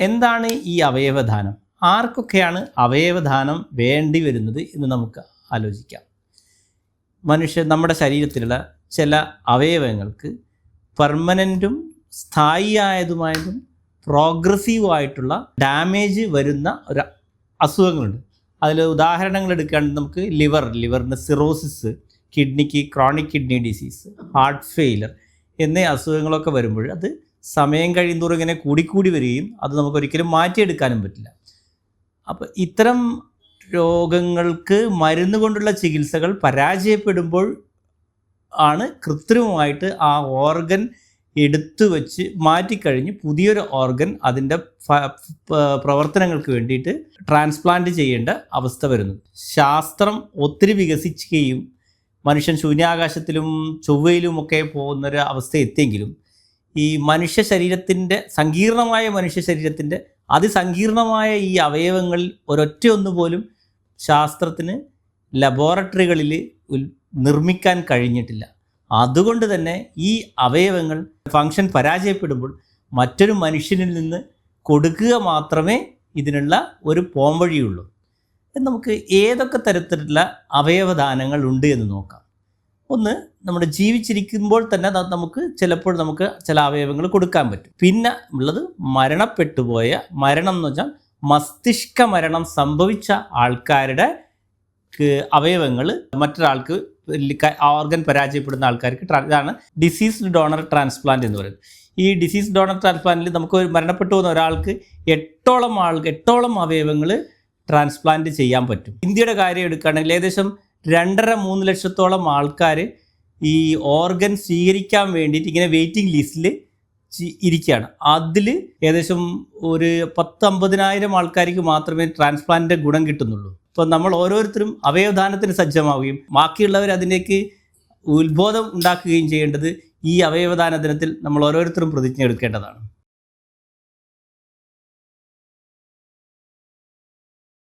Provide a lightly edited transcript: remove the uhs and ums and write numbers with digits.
എന്താണ് ഈ അവയവദാനം? ആർക്കൊക്കെയാണ് അവയവദാനം വേണ്ടി വരുന്നത് എന്ന് നമുക്ക് ആലോചിക്കാം. നമ്മുടെ ശരീരത്തിലുള്ള ചില അവയവങ്ങൾക്ക് പെർമനൻറ്റും സ്ഥായിയായതുമായതും പ്രോഗ്രസീവായിട്ടുള്ള ഡാമേജ് വരുന്ന ഒരു അസുഖങ്ങളുണ്ട്. അതിൽ ഉദാഹരണങ്ങൾ എടുക്കുകയാണെങ്കിൽ നമുക്ക് ലിവറിന് സിറോസിസ്, കിഡ്നിക്ക് chronic kidney disease, heart failure എന്നീ അസുഖങ്ങളൊക്കെ വരുമ്പോൾ അത് സമയം കഴിയുന്തോറും ഇങ്ങനെ കൂടിക്കൂടി വരികയും അത് നമുക്കൊരിക്കലും മാറ്റിയെടുക്കാനും പറ്റില്ല. അപ്പോൾ ഇത്തരം രോഗങ്ങൾക്ക് മരുന്ന് കൊണ്ടുള്ള ചികിത്സകൾ പരാജയപ്പെടുമ്പോൾ ആണ് കൃത്രിമമായിട്ട് ആ ഓർഗൻ എടുത്തു വെച്ച് മാറ്റിക്കഴിഞ്ഞ് പുതിയൊരു ഓർഗൻ അതിൻ്റെ പ്രവർത്തനങ്ങൾക്ക് വേണ്ടിയിട്ട് ട്രാൻസ്പ്ലാന്റ് ചെയ്യേണ്ട അവസ്ഥ വരുന്നു. ശാസ്ത്രം ഒത്തിരി വികസിക്കുകയും മനുഷ്യൻ ശൂന്യാകാശത്തിലും ചൊവ്വയിലുമൊക്കെ പോകുന്നൊരു അവസ്ഥ എത്തിയെങ്കിലും ഈ സങ്കീർണമായ മനുഷ്യ ശരീരത്തിൻ്റെ അതിസങ്കീർണമായ ഈ അവയവങ്ങളിൽ ഒരൊറ്റയൊന്നുപോലും ശാസ്ത്രത്തിന് ലബോറട്ടറികളിൽ നിർമ്മിക്കാൻ കഴിഞ്ഞിട്ടില്ല. അതുകൊണ്ട് തന്നെ ഈ അവയവങ്ങൾ ഫങ്ഷൻ പരാജയപ്പെടുമ്പോൾ മറ്റൊരു മനുഷ്യനിൽ നിന്ന് കൊടുക്കുക മാത്രമേ ഇതിനുള്ള ഒരു പോംവഴിയുള്ളൂ. നമുക്ക് ഏതൊക്കെ തരത്തിലുള്ള അവയവദാനങ്ങൾ ഉണ്ട് എന്ന് നോക്കാം. ഒന്ന്, നമ്മുടെ ജീവിച്ചിരിക്കുമ്പോൾ തന്നെ ചിലപ്പോൾ നമുക്ക് ചില അവയവങ്ങൾ കൊടുക്കാൻ പറ്റും. പിന്നെ ഉള്ളത് മരണപ്പെട്ടുപോയ മരണം എന്ന് വെച്ചാൽ മസ്തിഷ്ക മരണം സംഭവിച്ച ആൾക്കാരുടെ അവയവങ്ങൾ മറ്റൊരാൾക്ക് ഓർഗൻ പരാജയപ്പെടുന്ന ആൾക്കാർക്ക് ഇതാണ് ഡിസീസ്ഡ് ഡോണർ ട്രാൻസ്പ്ലാന്റ് എന്ന് പറയുന്നത്. ഈ ഡിസീസ് ഡോണർ ട്രാൻസ്പ്ലാന്റിൽ നമുക്ക് മരണപ്പെട്ടു പോകുന്ന ഒരാൾക്ക് എട്ടോളം അവയവങ്ങൾ ട്രാൻസ്പ്ലാന്റ് ചെയ്യാൻ പറ്റും. ഇന്ത്യയുടെ കാര്യം എടുക്കുകയാണെങ്കിൽ ഏകദേശം 2.5-3 ലക്ഷത്തോളം ആൾക്കാർ ഈ ഓർഗൻ സ്വീകരിക്കാൻ വേണ്ടിയിട്ട് ഇങ്ങനെ വെയിറ്റിംഗ് ലിസ്റ്റിൽ ഇരിക്കുകയാണ്. അതിൽ ഏകദേശം ഒരു 10-50,000 ആൾക്കാർക്ക് മാത്രമേ ട്രാൻസ്പ്ലാന്റിൻ്റെ ഗുണം കിട്ടുന്നുള്ളൂ. അപ്പോൾ നമ്മൾ ഓരോരുത്തരും അവയവദാനത്തിന് സജ്ജമാവുകയും ബാക്കിയുള്ളവർ അതിലേക്ക് ഉത്ബോധം ഉണ്ടാക്കുകയും ചെയ്യേണ്ടത് ഈ അവയവദാന ദിനത്തിൽ നമ്മൾ ഓരോരുത്തരും പ്രതിജ്ഞ എടുക്കേണ്ടതാണ്.